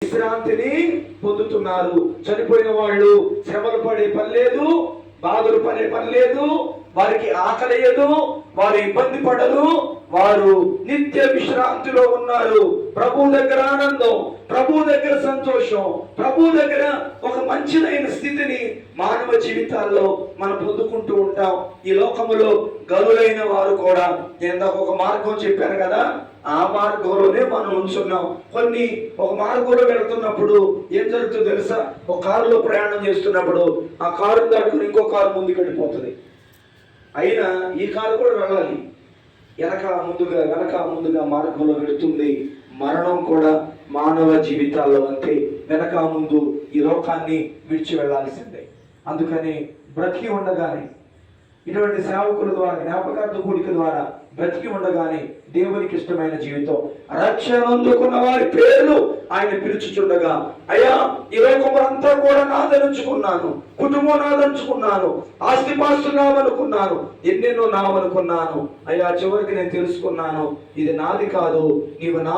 విశ్రాంతిని పొందుతున్నారు. చనిపోయిన వాళ్ళు శ్రమలు పడే పని లేదు, బాధలు పడే పని లేదు, వారికి ఆకలియదు, వారు ఇబ్బంది పడరు, వారు నిత్య విశ్రాంతిలో ఉన్నారు. ప్రభు దగ్గర ఆనందం, ప్రభు దగ్గర సంతోషం, ప్రభు దగ్గర ఒక మంచిదైన స్థితిని మానవ జీవితాల్లో మనం పొందుకుంటూ ఉంటాం. ఈ లోకములో గనులైన వారు కూడా, నేను ఒక మార్గం చెప్పాను కదా, ఆ మార్గంలోనే మనం ఉంచున్నాం. ఒక మార్గంలో వెళ్తున్నప్పుడు ఏం జరుగుతుందో తెలుసా? ఒక కారులో ప్రయాణం చేస్తున్నప్పుడు ఆ కారు దాటుకుని ఇంకో కారు ముందుకు వెళ్ళిపోతుంది. అయినా ఈ కారు కూడా వెళ్ళాలి. వెనక ముందుగా మార్గంలో వెళుతుంది. మరణం కూడా మానవ జీవితాల్లో అంతే, వెనక ముందు ఈ లోకాన్ని విడిచి వెళ్లాల్సిందే. అందుకని బ్రతికి ఉండగానే, ఇటువంటి సేవకుల ద్వారా, జ్ఞాపకార్థ కూడిక ద్వారా బ్రతికి ఉండగానే దేవునికి ఇష్టమైన జీవితం, రక్షణ అందుకున్న వారి పేర్లు ఆయన పిలుచుచుండగా, అయ్యా ఈ లోకమంతా కూడా నాదనుకున్నాను, కుటుంబం నాదనుకున్నాను, ఆస్తిపాస్తులు నావనుకున్నాను, ఎన్నెన్నో నావనుకున్నాను, అయ్యా చివరికి నేను తెలుసుకున్నాను ఇది నాది కాదు, నీవు నా